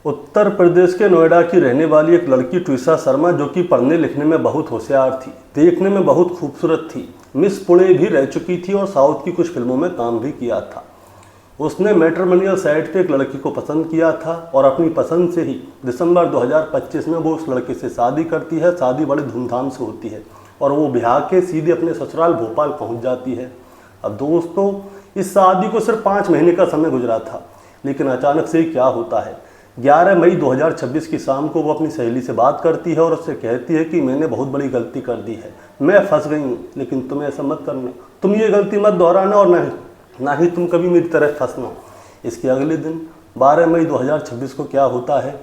उत्तर प्रदेश के नोएडा की रहने वाली एक लड़की ट्विसा शर्मा, जो कि पढ़ने लिखने में बहुत होशियार थी, देखने में बहुत खूबसूरत थी, मिस पुणे भी रह चुकी थी और साउथ की कुछ फिल्मों में काम भी किया था। उसने मैट्रिमोनियल साइट पे एक लड़की को पसंद किया था और अपनी पसंद से ही दिसंबर 2025 में वो उस लड़के से शादी करती है। शादी बड़े धूमधाम से होती है और वो ब्याह के सीधे अपने ससुराल भोपाल पहुंच जाती है। अब दोस्तों, इस शादी को सिर्फ 5 महीने का समय गुजरा था, लेकिन अचानक से ही क्या होता है। 11 मई 2026 की शाम को वो अपनी सहेली से बात करती है और उससे कहती है कि मैंने बहुत बड़ी गलती कर दी है, मैं फंस गई हूँ, लेकिन तुम्हें ऐसा मत करना, तुम ये गलती मत दोहराना और ना ही तुम कभी मेरी तरह फंसना। इसके अगले दिन 12 मई 2026 को क्या होता है।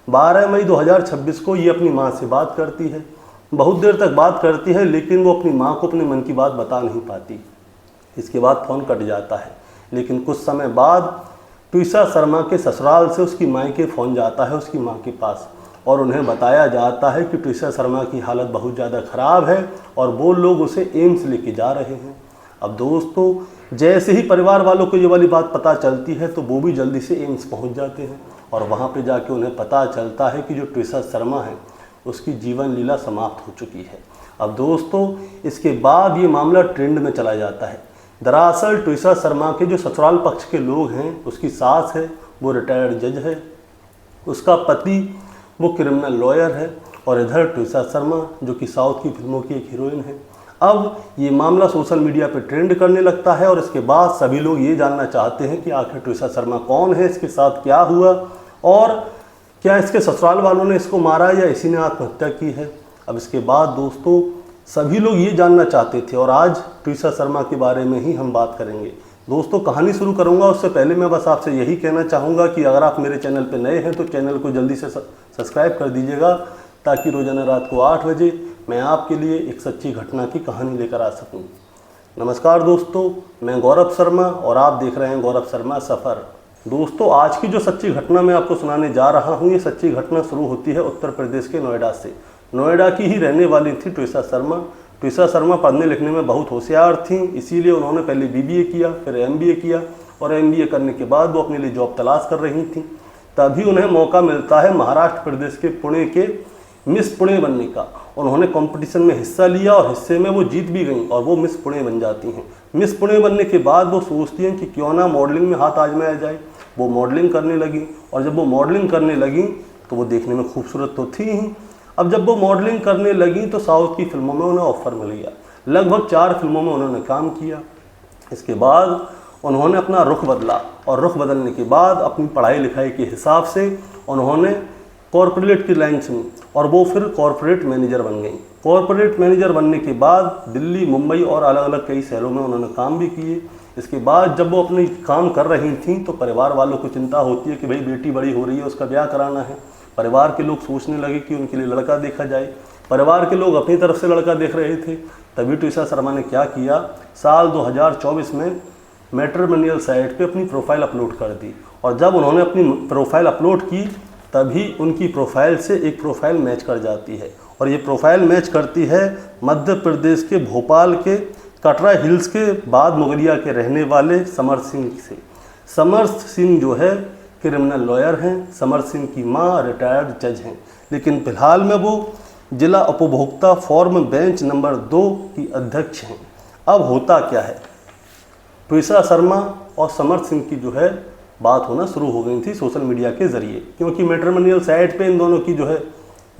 12 मई 2026 को ये अपनी माँ से बात करती है। बहुत देर तक बात करती है, लेकिन वो अपनी माँ को अपने मन की बात बता नहीं पाती। इसके बाद फ़ोन कट जाता है, लेकिन कुछ समय बाद ट्विसा शर्मा के ससुराल से उसकी माँ के फ़ोन जाता है उसकी माँ के पास और उन्हें बताया जाता है कि ट्विसा शर्मा की हालत बहुत ज़्यादा ख़राब है और वो लोग उसे एम्स लेके जा रहे हैं। अब दोस्तों, जैसे ही परिवार वालों को ये वाली बात पता चलती है तो वो भी जल्दी से एम्स पहुंच जाते हैं और वहां पे जाके उन्हें पता चलता है कि जो ट्विसा शर्मा है उसकी जीवन लीला समाप्त हो चुकी है। अब दोस्तों, इसके बाद ये मामला ट्रेंड में चला जाता है। दरअसल ट्विसा शर्मा के जो ससुराल पक्ष के लोग हैं, उसकी सास है वो रिटायर्ड जज है, उसका पति वो क्रिमिनल लॉयर है और इधर ट्विसा शर्मा जो कि साउथ की फिल्मों की एक हीरोइन है। अब ये मामला सोशल मीडिया पे ट्रेंड करने लगता है और इसके बाद सभी लोग ये जानना चाहते हैं कि आखिर ट्विसा शर्मा कौन है, इसके साथ क्या हुआ और क्या इसके ससुराल वालों ने इसको मारा या इसी ने आत्महत्या की है। अब इसके बाद दोस्तों, सभी लोग ये जानना चाहते थे और आज ट्विसा शर्मा के बारे में ही हम बात करेंगे। दोस्तों, कहानी शुरू करूंगा उससे पहले मैं बस आपसे यही कहना चाहूँगा कि अगर आप मेरे चैनल पर नए हैं तो चैनल को जल्दी से सब्सक्राइब कर दीजिएगा, ताकि रोजाना रात को 8 बजे मैं आपके लिए एक सच्ची घटना की कहानी लेकर आ सकूं। नमस्कार दोस्तों, मैं गौरव शर्मा और आप देख रहे हैं गौरव शर्मा सफ़र। दोस्तों, आज की जो सच्ची घटना मैं आपको सुनाने जा रहा हूं, ये सच्ची घटना शुरू होती है उत्तर प्रदेश के नोएडा से। नोएडा की ही रहने वाली थी ट्विसा शर्मा। ट्विसा शर्मा पढ़ने लिखने में बहुत होशियार थी, इसीलिए उन्होंने पहले BBA किया, फिर MBA किया और MBA करने के बाद वो अपने लिए जॉब तलाश कर रही थी। तभी उन्हें मौका मिलता है महाराष्ट्र प्रदेश के पुणे के मिस पुणे बनने का। उन्होंने कंपटीशन में हिस्सा लिया और हिस्से में वो जीत भी गई और वो मिस पुणे बन जाती हैं। मिस पुणे बनने के बाद वो सोचती हैं कि क्यों ना मॉडलिंग में हाथ आजमाया जाए। वो मॉडलिंग करने लगी और जब वो मॉडलिंग करने लगी तो वो देखने में खूबसूरत तो थी ही। अब जब वो मॉडलिंग करने लगी तो साउथ की फिल्मों में उन्हें ऑफर मिल गया। लगभग 4 फिल्मों में उन्होंने काम किया। इसके बाद उन्होंने अपना रुख बदला और रुख बदलने के बाद अपनी पढ़ाई लिखाई के हिसाब से उन्होंने कॉरपोरेट की लाइन चुनी और वो फिर कॉरपोरेट मैनेजर बन गई। कॉरपोरेट मैनेजर बनने के बाद दिल्ली, मुंबई और अलग अलग कई शहरों में उन्होंने काम भी किए। इसके बाद जब वो अपनी काम कर रही थी तो परिवार वालों को चिंता होती है कि भाई बेटी बड़ी हो रही है, उसका ब्याह कराना है। परिवार के लोग सोचने लगे कि उनके लिए लड़का देखा जाए। परिवार के लोग अपनी तरफ से लड़का देख रहे थे। तभी ट्विसा शर्मा ने क्या किया, साल 2024 में मैट्रिमोनियल साइट पे अपनी प्रोफाइल अपलोड कर दी और जब उन्होंने अपनी प्रोफाइल अपलोड की तभी उनकी प्रोफाइल से एक प्रोफाइल मैच कर जाती है और ये प्रोफाइल मैच करती है मध्य प्रदेश के भोपाल के कटरा हिल्स के बाद मुगलिया के रहने वाले समर सिंह से। समर सिंह जो है क्रिमिनल लॉयर हैं, समर सिंह की माँ रिटायर्ड जज हैं, लेकिन फिलहाल में वो जिला उपभोक्ता फॉर्म बेंच नंबर 2 की अध्यक्ष हैं। अब होता क्या है, ट्विसा शर्मा और समर सिंह की जो है बात होना शुरू हो गई थी सोशल मीडिया के ज़रिए, क्योंकि मैट्रिमोनियल साइट पे इन दोनों की जो है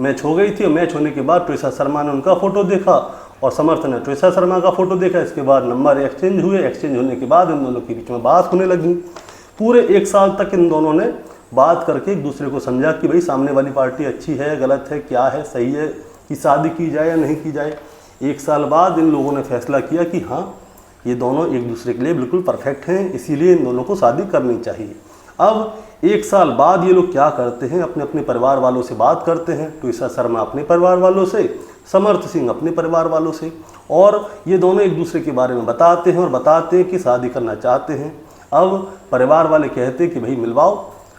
मैच हो गई थी। और मैच होने के बाद ट्विसा शर्मा ने उनका फ़ोटो देखा और समर्थ ने ट्विसा शर्मा का फ़ोटो देखा। इसके बाद नंबर एक्सचेंज हुए। एक्सचेंज होने के बाद इन दोनों के बीच में बात होने लगी। पूरे 1 साल तक इन दोनों ने बात करके एक दूसरे को समझा कि भाई सामने वाली पार्टी अच्छी है, गलत है, क्या है, सही है कि शादी की जाए या नहीं की जाए। 1 साल बाद इन लोगों ने फैसला किया कि हाँ, ये दोनों एक दूसरे के लिए बिल्कुल परफेक्ट हैं, इसीलिए इन दोनों को शादी करनी चाहिए। अब 1 साल बाद ये लोग क्या करते हैं, अपने अपने परिवार वालों से बात करते हैं। ट्विसा शर्मा अपने परिवार वालों से, समर्थ सिंह अपने परिवार वालों से, और ये दोनों एक दूसरे के बारे में बताते हैं और बताते हैं कि शादी करना चाहते हैं। अब परिवार वाले कहते हैं कि भाई मिलवाओ।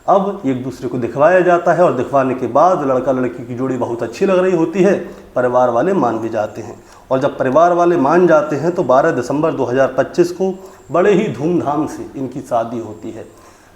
अब एक दूसरे को दिखवाया जाता है और दिखवाने के बाद लड़का लड़की की जोड़ी बहुत अच्छी लग रही होती है, परिवार वाले मान भी जाते हैं। और जब परिवार वाले मान जाते हैं तो 12 दिसंबर 2025 को बड़े ही धूमधाम से इनकी शादी होती है।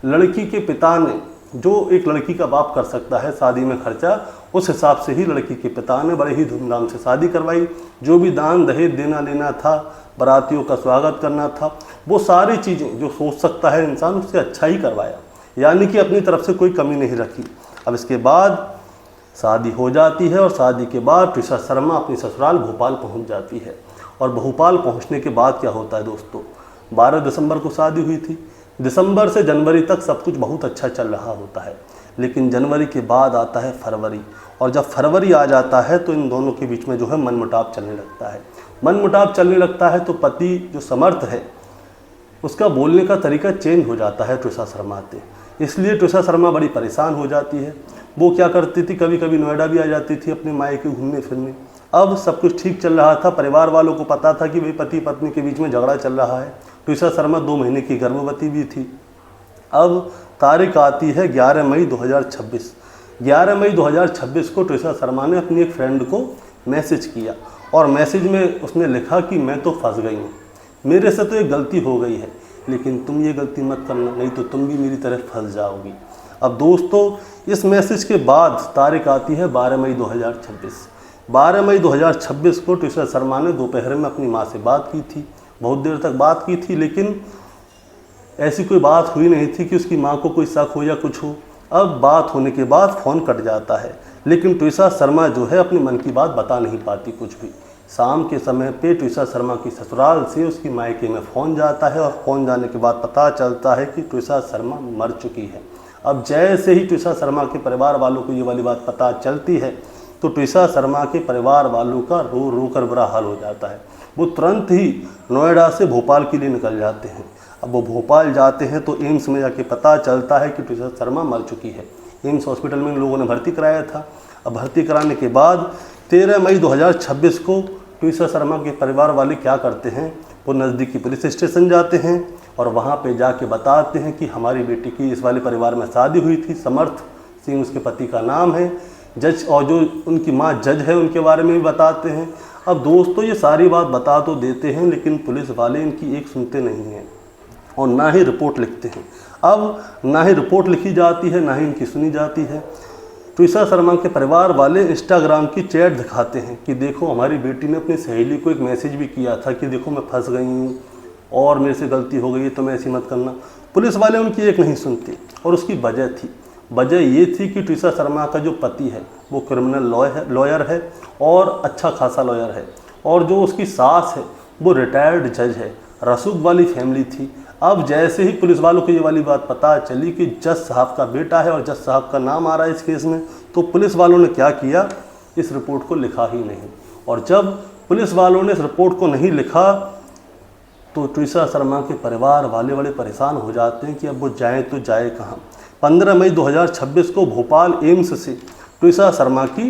लड़की के पिता ने जो एक लड़की का बाप कर सकता है शादी में खर्चा, उस हिसाब से ही लड़की के पिता ने बड़े ही धूमधाम से शादी करवाई। जो भी दान दहेज देना लेना था, बारातियों का स्वागत करना था, वो सारी चीज़ें जो सोच सकता है इंसान उससे अच्छा ही करवाया, यानी कि अपनी तरफ से कोई कमी नहीं रखी। अब इसके बाद शादी हो जाती है और शादी के बाद ट्विशा शर्मा अपनी ससुराल भोपाल पहुंच जाती है। और भोपाल पहुंचने के बाद क्या होता है दोस्तों, 12 दिसंबर को शादी हुई थी। दिसंबर से जनवरी तक सब कुछ बहुत अच्छा चल रहा होता है, लेकिन जनवरी के बाद आता है फरवरी, और जब फरवरी आ जाता है तो इन दोनों के बीच में जो है मनमुटाव चलने लगता है। मनमुटाव चलने लगता है तो पति जो समर्थ है उसका बोलने का तरीका चेंज हो जाता है ट्विशा शर्मा से। इसलिए ट्विशा शर्मा बड़ी परेशान हो जाती है। वो क्या करती थी, कभी कभी नोएडा भी आ जाती थी अपने मायके घूमने फिरने। अब सब कुछ ठीक चल रहा था, परिवार वालों को पता था कि भाई पति पत्नी के बीच में झगड़ा चल रहा है। ट्विशा शर्मा 2 महीने की गर्भवती भी थी। अब तारीख आती है 11 मई 2026। 11 मई 2026 को ट्विशा शर्मा ने अपनी एक फ्रेंड को मैसेज किया, और मैसेज में उसने लिखा कि मैं तो फंस गई हूँ, मेरे से तो एक गलती हो गई है, लेकिन तुम ये गलती मत करना, नहीं तो तुम भी मेरी तरह फंस जाओगी। अब दोस्तों इस मैसेज के बाद तारीख आती है 12 मई 2026। 12 मई 2026 को ट्विशा शर्मा ने दोपहर में अपनी माँ से बात की थी। बहुत देर तक बात की थी, लेकिन ऐसी कोई बात हुई नहीं थी कि उसकी माँ को कोई शक हो या कुछ हो। अब बात होने के बाद फ़ोन कट जाता है, लेकिन ट्विशा शर्मा जो है अपने मन की बात बता नहीं पाती कुछ भी। शाम के समय पे ट्विशा शर्मा की ससुराल से उसकी मायके में फ़ोन जाता है, और फ़ोन जाने के बाद पता चलता है कि ट्विशा शर्मा मर चुकी है। अब जैसे ही ट्विशा शर्मा के परिवार वालों को ये वाली बात पता चलती है तो ट्विशा शर्मा के परिवार वालों का रो रो कर बुरा हाल हो जाता है। वो तुरंत ही नोएडा से भोपाल के लिए निकल जाते हैं। अब वो भोपाल जाते हैं तो एम्स में जाके पता चलता है कि ट्विशा शर्मा मर चुकी है। एम्स हॉस्पिटल में इन लोगों ने भर्ती कराया था। अब भर्ती कराने के बाद 13 मई 2026 को ट्विशा शर्मा के परिवार वाले क्या करते हैं, वो नज़दीकी पुलिस स्टेशन जाते हैं और वहाँ पे जाके बताते हैं कि हमारी बेटी की इस वाले परिवार में शादी हुई थी। समर्थ सिंह उसके पति का नाम है। जज और जो उनकी माँ जज है उनके बारे में भी बताते हैं। अब दोस्तों ये सारी बात बता तो देते हैं, लेकिन पुलिस वाले इनकी एक सुनते नहीं हैं और ना ही रिपोर्ट लिखते हैं। अब ना ही रिपोर्ट लिखी जाती है, ना ही इनकी सुनी जाती है। ट्विशा शर्मा के परिवार वाले इंस्टाग्राम की चैट दिखाते हैं कि देखो हमारी बेटी ने अपनी सहेली को एक मैसेज भी किया था कि देखो मैं फंस गई हूँ और मेरे से गलती हो गई है, तो मैं ऐसी मत करना। पुलिस वाले उनकी एक नहीं सुनते, और उसकी वजह थी। वजह ये थी कि ट्विशा शर्मा का जो पति है वो क्रिमिनल लॉयर है और अच्छा खासा लॉयर है, और जो उसकी सास है वो रिटायर्ड जज है। रसूख वाली फैमिली थी। अब जैसे ही पुलिस वालों को ये वाली बात पता चली कि जज साहब का बेटा है और जज साहब का नाम आ रहा है इस केस में, तो पुलिस वालों ने क्या किया, इस रिपोर्ट को लिखा ही नहीं। और जब पुलिस वालों ने इस रिपोर्ट को नहीं लिखा तो ट्विशा शर्मा के परिवार वाले बड़े परेशान हो जाते हैं कि अब वो जाए तो जाए कहाँ। 15 मई 2026 को भोपाल एम्स से ट्विशा शर्मा की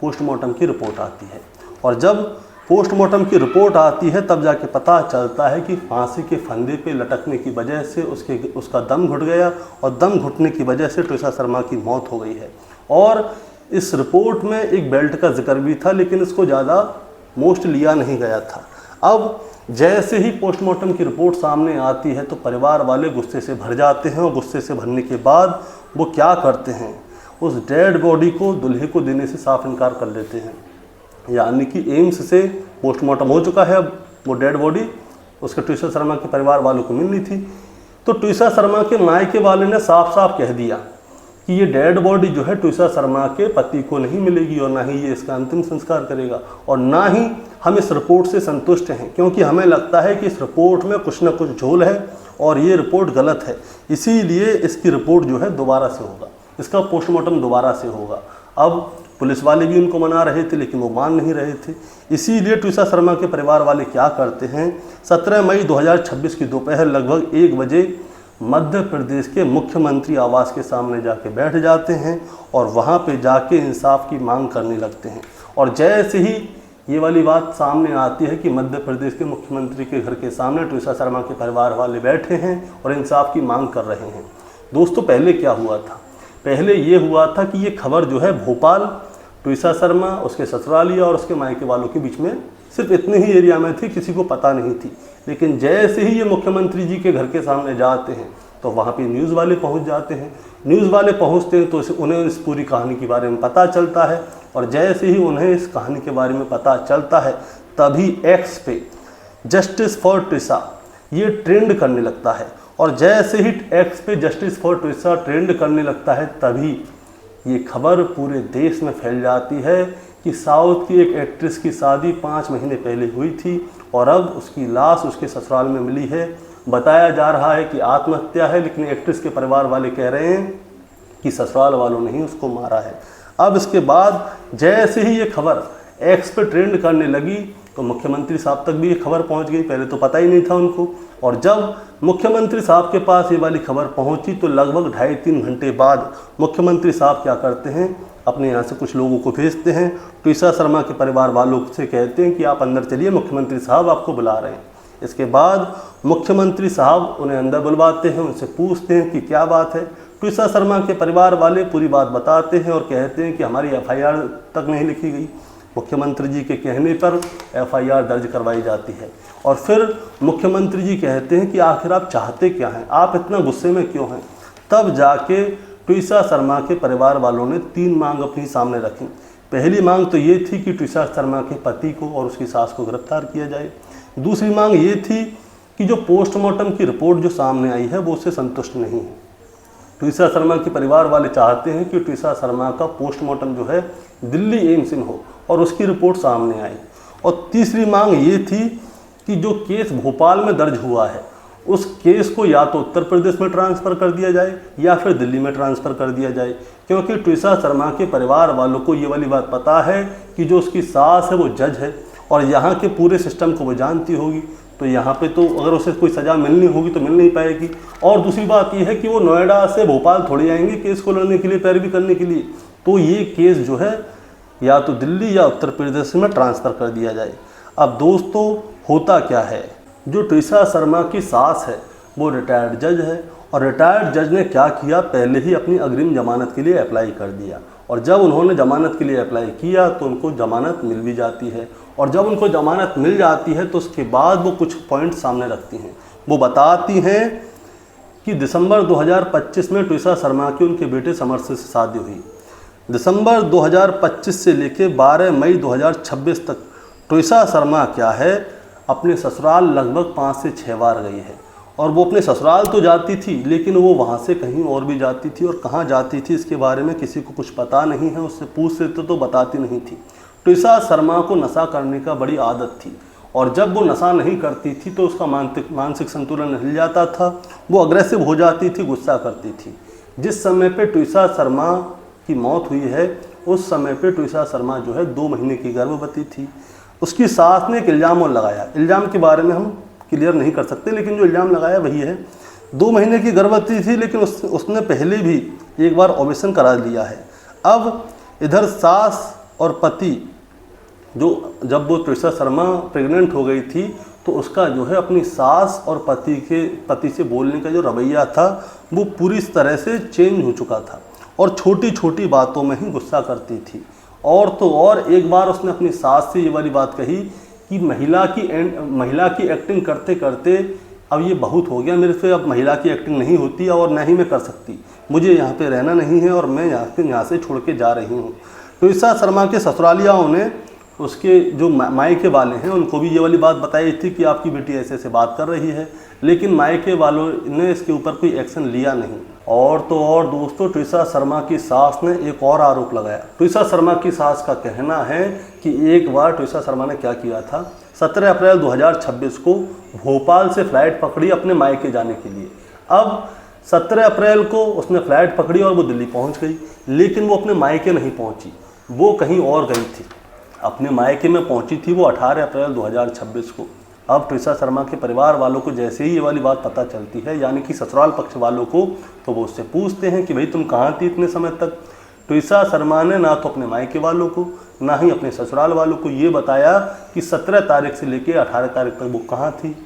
पोस्टमार्टम की रिपोर्ट आती है, और जब पोस्टमार्टम की रिपोर्ट आती है तब जाके पता चलता है कि फांसी के फंदे पे लटकने की वजह से उसका दम घुट गया, और दम घुटने की वजह से ट्विशा शर्मा की मौत हो गई है। और इस रिपोर्ट में एक बेल्ट का जिक्र भी था, लेकिन इसको ज़्यादा मोस्ट लिया नहीं गया था। अब जैसे ही पोस्टमार्टम की रिपोर्ट सामने आती है तो परिवार वाले गुस्से से भर जाते हैं, और गुस्से से भरने के बाद वो क्या करते हैं, उस डेड बॉडी को दूल्हे को देने से साफ इनकार कर देते हैं। यानी कि एम्स से पोस्टमार्टम हो चुका है, अब वो डेड बॉडी उसके ट्विशा शर्मा के परिवार वालों को मिलनी थी। तो ट्विशा शर्मा के मायके वाले ने साफ साफ कह दिया कि ये डेड बॉडी जो है ट्विशा शर्मा के पति को नहीं मिलेगी, और ना ही ये इसका अंतिम संस्कार करेगा, और ना ही हम इस रिपोर्ट से संतुष्ट हैं, क्योंकि हमें लगता है कि इस रिपोर्ट में कुछ ना कुछ झोल है और ये रिपोर्ट गलत है। इसीलिए इसकी रिपोर्ट जो है दोबारा से होगा, इसका पोस्टमार्टम दोबारा से होगा। अब पुलिस वाले भी उनको मना रहे थे, लेकिन वो मान नहीं रहे थे। इसीलिए ट्विशा शर्मा के परिवार वाले क्या करते हैं, 17 मई 2026 की दोपहर लगभग 1 बजे मध्य प्रदेश के मुख्यमंत्री आवास के सामने जाके बैठ जाते हैं, और वहाँ पे जाके इंसाफ की मांग करने लगते हैं। और जैसे ही ये वाली बात सामने आती है कि मध्य प्रदेश के मुख्यमंत्री के घर के सामने ट्विशा शर्मा के परिवार वाले बैठे हैं और इंसाफ की मांग कर रहे हैं। दोस्तों पहले क्या हुआ था, पहले ये हुआ था कि ये खबर जो है भोपाल, ट्विशा शर्मा, उसके ससुरालिया और उसके मायके वालों के बीच में सिर्फ इतने ही एरिया में थी, किसी को पता नहीं थी। लेकिन जैसे ही ये मुख्यमंत्री जी के घर के सामने जाते हैं तो वहाँ पे न्यूज़ वाले पहुँच जाते हैं। न्यूज़ वाले पहुँचते हैं तो उन्हें इस पूरी कहानी के बारे में पता चलता है, और जैसे ही उन्हें इस कहानी के बारे में पता चलता है तभी एक्स पे जस्टिस फॉर ट्विसा ये ट्रेंड करने लगता है। और जैसे ही एक्स पे जस्टिस फॉर ट्विसा ट्रेंड करने लगता है तभी ये खबर पूरे देश में फैल जाती है कि साउथ की एक एक्ट्रेस की शादी 5 महीने पहले हुई थी और अब उसकी लाश उसके ससुराल में मिली है। बताया जा रहा है कि आत्महत्या है, लेकिन एक्ट्रेस के परिवार वाले कह रहे हैं कि ससुराल वालों ने ही उसको मारा है। अब इसके बाद जैसे ही ये खबर एक्स पे ट्रेंड करने लगी तो मुख्यमंत्री साहब तक भी ये खबर पहुंच गई। पहले तो पता ही नहीं था उनको, और जब मुख्यमंत्री साहब के पास ये वाली खबर पहुंची तो लगभग 2.5-3 घंटे बाद मुख्यमंत्री साहब क्या करते हैं, अपने यहाँ से कुछ लोगों को भेजते हैं, ट्विसा शर्मा के परिवार वालों से कहते हैं कि आप अंदर चलिए, मुख्यमंत्री साहब आपको बुला रहे हैं। इसके बाद मुख्यमंत्री साहब उन्हें अंदर बुलवाते हैं, उनसे पूछते हैं कि क्या बात है। ट्विसा शर्मा के परिवार वाले पूरी बात बताते हैं और कहते हैं कि हमारी FIR तक नहीं लिखी गई। मुख्यमंत्री जी के कहने पर FIR दर्ज करवाई जाती है, और फिर मुख्यमंत्री जी कहते हैं कि आखिर आप चाहते क्या हैं, आप इतना गुस्से में क्यों हैं। तब जाके ट्विसा शर्मा के परिवार वालों ने 3 मांग अपनी सामने रखी। पहली मांग तो ये थी कि ट्विसा शर्मा के पति को और उसकी सास को गिरफ्तार किया जाए। दूसरी मांग ये थी कि जो पोस्टमार्टम की रिपोर्ट जो सामने आई है वो उससे संतुष्ट नहीं है। ट्विसा शर्मा के परिवार वाले चाहते हैं कि ट्विसा शर्मा का पोस्टमार्टम जो है दिल्ली एम्स में हो और उसकी रिपोर्ट सामने आई। और तीसरी मांग ये थी कि जो केस भोपाल में दर्ज हुआ है उस केस को या तो उत्तर प्रदेश में ट्रांसफ़र कर दिया जाए या फिर दिल्ली में ट्रांसफ़र कर दिया जाए, क्योंकि ट्विसा शर्मा के परिवार वालों को ये वाली बात पता है कि जो उसकी सास है वो जज है और यहाँ के पूरे सिस्टम को वो जानती होगी। तो यहाँ पे तो अगर उसे कोई सज़ा मिलनी होगी तो मिल नहीं पाएगी। और दूसरी बात यह है कि वो नोएडा से भोपाल थोड़ी आएंगे केस को लड़ने के लिए, पैरवी करने के लिए। तो ये केस जो है या तो दिल्ली या उत्तर प्रदेश में ट्रांसफ़र कर दिया जाए। अब दोस्तों होता क्या है, जो ट्विसा शर्मा की सास है वो रिटायर्ड जज है, और रिटायर्ड जज ने क्या किया, पहले ही अपनी अग्रिम जमानत के लिए अप्लाई कर दिया। और जब उन्होंने जमानत के लिए अप्लाई किया तो उनको जमानत मिल भी जाती है, और जब उनको जमानत मिल जाती है तो उसके बाद वो कुछ पॉइंट सामने रखती हैं। वो बताती हैं कि दिसंबर 2025 में ट्विसा शर्मा की उनके बेटे समर से शादी हुई। दिसंबर 2025 से लेकर 12 मई 2026 तक ट्विसा शर्मा क्या है, अपने ससुराल लगभग 5 से 6 बार गई है। और वो अपने ससुराल तो जाती थी लेकिन वो वहाँ से कहीं और भी जाती थी, और कहाँ जाती थी इसके बारे में किसी को कुछ पता नहीं है। उससे पूछते तो बताती नहीं थी। ट्विसा शर्मा को नशा करने का बड़ी आदत थी, और जब वो नशा नहीं करती थी तो उसका मानसिक संतुलन हिल जाता था, वो अग्रेसिव हो जाती थी, गुस्सा करती थी। जिस समय पे ट्विसा शर्मा की मौत हुई है उस समय पे ट्विसा शर्मा जो है 2 महीने की गर्भवती थी। उसकी सास ने एक इल्ज़ाम और लगाया, इल्ज़ाम के बारे में हम क्लियर नहीं कर सकते, लेकिन जो इल्ज़ाम लगाया वही है। 2 महीने की गर्भवती थी लेकिन उसने पहले भी एक बार ऑपरेशन करा लिया है। अब इधर सास और पति जब वो ट्विसा शर्मा प्रेग्नेंट हो गई थी तो उसका जो है अपनी सास और पति से बोलने का जो रवैया था वो पूरी तरह से चेंज हो चुका था, और छोटी छोटी बातों में ही गुस्सा करती थी। और तो और एक बार उसने अपनी सास से ये वाली बात कही कि महिला की एक्टिंग करते करते अब ये बहुत हो गया, मेरे से अब महिला की एक्टिंग नहीं होती और ना ही मैं कर सकती, मुझे यहाँ पे रहना नहीं है और मैं यहाँ से छोड़ के जा रही हूँ। ट्विसा शर्मा के ससुरालियाओं ने उसके जो मायके वाले हैं उनको भी ये वाली बात बताई थी कि आपकी बेटी ऐसे ऐसे बात कर रही है, लेकिन मायके वालों ने इसके ऊपर कोई एक्शन लिया नहीं। और तो और दोस्तों, ट्विसा शर्मा की सास ने एक और आरोप लगाया। ट्विसा शर्मा की सास का कहना है कि एक बार ट्विसा शर्मा ने क्या किया था, 17 अप्रैल 2026 को भोपाल से फ्लाइट पकड़ी अपने मायके जाने के लिए। अब 17 अप्रैल को उसने फ्लाइट पकड़ी और वो दिल्ली पहुंच गई, लेकिन वो अपने मायके नहीं पहुंची, वो कहीं और गई थी। अपने मायके में पहुंची थी वो 18 अप्रैल 2026 को। अब ट्विसा शर्मा के परिवार वालों को जैसे ही ये वाली बात पता चलती है, यानी कि ससुराल पक्ष वालों को, तो वो उससे पूछते हैं कि भाई तुम कहाँ थी इतने समय तक। ट्विसा शर्मा ने ना तो अपने मायके वालों को ना ही अपने ससुराल वालों को ये बताया कि 17 तारीख से लेकर 18 तारीख तक वो कहाँ थी।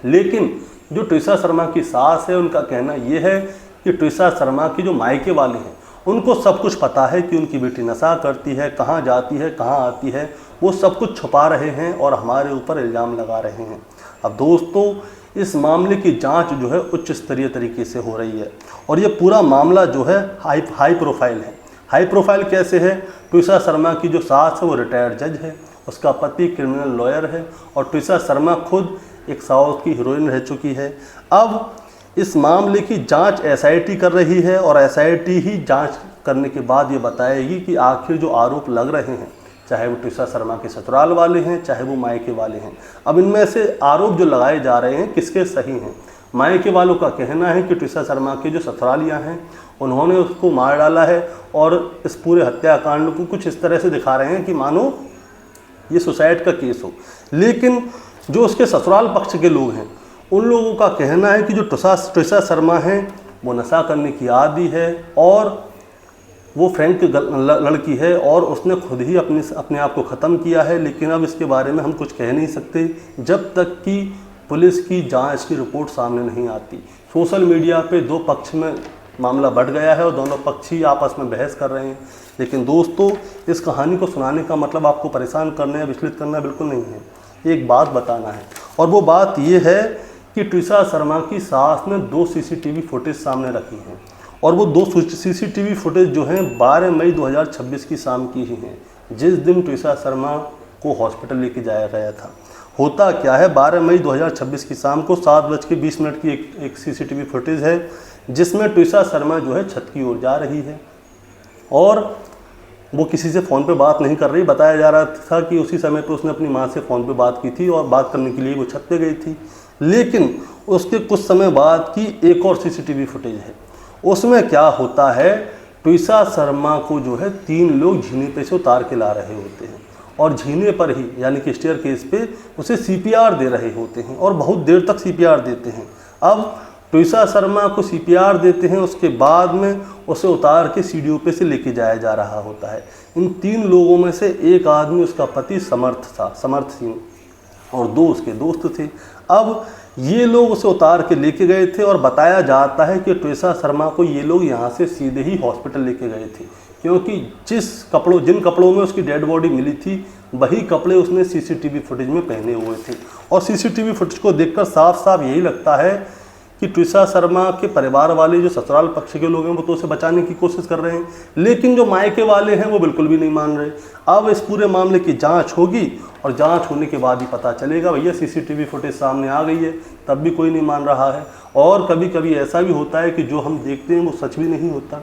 लेकिन जो ट्विसा शर्मा की सास है उनका कहना ये है कि ट्विसा शर्मा की जो मायके वाले हैं उनको सब कुछ पता है कि उनकी बेटी नशा करती है, कहाँ जाती है, कहाँ आती है, वो सब कुछ छुपा रहे हैं और हमारे ऊपर इल्ज़ाम लगा रहे हैं। अब दोस्तों इस मामले की जांच जो है उच्च स्तरीय तरीके से हो रही है और ये पूरा मामला जो है हाई प्रोफाइल है। हाई प्रोफाइल कैसे है? ट्विसा शर्मा की जो सास है वो रिटायर्ड जज है, उसका पति क्रिमिनल लॉयर है और ट्विसा शर्मा खुद एक साउथ की हीरोइन रह चुकी है। अब इस मामले की जांच एसआईटी कर रही है और एसआईटी ही जांच करने के बाद ये बताएगी कि आखिर जो आरोप लग रहे हैं, चाहे वो ट्विसा शर्मा के ससुराल वाले हैं चाहे वो मायके वाले हैं, अब इनमें से आरोप जो लगाए जा रहे हैं किसके सही हैं। मायके वालों का कहना है कि ट्विसा शर्मा के जो ससुरालियाँ हैं उन्होंने उसको मार डाला है और इस पूरे हत्याकांड को कुछ इस तरह से दिखा रहे हैं कि मानो ये सुसाइड का केस हो। लेकिन जो उसके ससुराल पक्ष के लोग हैं उन लोगों का कहना है कि जो ट्विसा शर्मा है वो नशा करने की आदी है और वो फ्रैंक लड़की है और उसने खुद ही अपने आप को ख़त्म किया है। लेकिन अब इसके बारे में हम कुछ कह नहीं सकते जब तक कि पुलिस की जांच की रिपोर्ट सामने नहीं आती। सोशल मीडिया पे दो पक्ष में मामला बढ़ गया है और दोनों पक्ष ही आपस में बहस कर रहे हैं। लेकिन दोस्तों इस कहानी को सुनाने का मतलब आपको परेशान करना या विचलित करना बिल्कुल नहीं है, एक बात बताना है और वो बात ये है कि ट्विसा शर्मा की सास ने 2 सीसीटीवी फुटेज सामने रखी हैं और वो 2 सीसीटीवी फुटेज जो हैं 12 मई 2026 की शाम की ही हैं, जिस दिन ट्विसा शर्मा को हॉस्पिटल लेके जाया गया था। होता क्या है, 12 मई 2026 की शाम को 7:20 की एक सीसीटीवी फुटेज है जिसमें ट्विसा शर्मा जो है छत की ओर जा रही है और वो किसी से फ़ोन पे बात नहीं कर रही। बताया जा रहा था कि उसी समय पे उसने अपनी माँ से फ़ोन पे बात की थी और बात करने के लिए वो छत पे गई थी। लेकिन उसके कुछ समय बाद की एक और सीसीटीवी फुटेज है, उसमें क्या होता है, ट्विसा शर्मा को जो है 3 लोग झीने पे से उतार के ला रहे होते हैं और झीने पर ही यानी कि स्टेयर केस पे उसे सीपीआर दे रहे होते हैं और बहुत देर तक सीपीआर देते हैं। अब ट्विसा शर्मा को सीपीआर देते हैं, उसके बाद में उसे उतार के सीढ़ियों पे से लेके जाया जा रहा होता है। इन 3 लोगों में से एक आदमी उसका पति समर्थ सिंह और 2 उसके दोस्त थे। अब ये लोग उसे उतार के लेके गए थे और बताया जाता है कि ट्विसा शर्मा को ये लोग यहाँ से सीधे ही हॉस्पिटल लेके गए थे, क्योंकि जिन कपड़ों में उसकी डेड बॉडी मिली थी वही कपड़े उसने सीसीटीवी फुटेज में पहने हुए थे और सीसीटीवी फुटेज को देखकर साफ साफ यही लगता है कि ट्विसा शर्मा के परिवार वाले जो ससुराल पक्ष के लोग हैं वो तो उसे बचाने की कोशिश कर रहे हैं, लेकिन जो मायके वाले हैं वो बिल्कुल भी नहीं मान रहे। अब इस पूरे मामले की जांच होगी और जांच होने के बाद ही पता चलेगा। भैया सीसीटीवी फुटेज सामने आ गई है तब भी कोई नहीं मान रहा है और कभी कभी ऐसा भी होता है कि जो हम देखते हैं वो सच भी नहीं होता।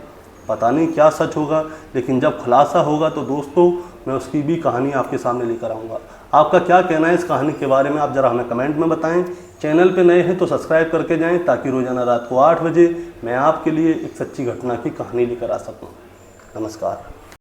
पता नहीं क्या सच होगा, लेकिन जब खुलासा होगा तो दोस्तों मैं उसकी भी कहानी आपके सामने लेकर आऊँगा। आपका क्या कहना है इस कहानी के बारे में आप ज़रा हमें कमेंट में बताएं। चैनल पे नए हैं तो सब्सक्राइब करके जाएं ताकि रोज़ाना रात को 8 बजे मैं आपके लिए एक सच्ची घटना की कहानी लेकर आ सकूं। नमस्कार।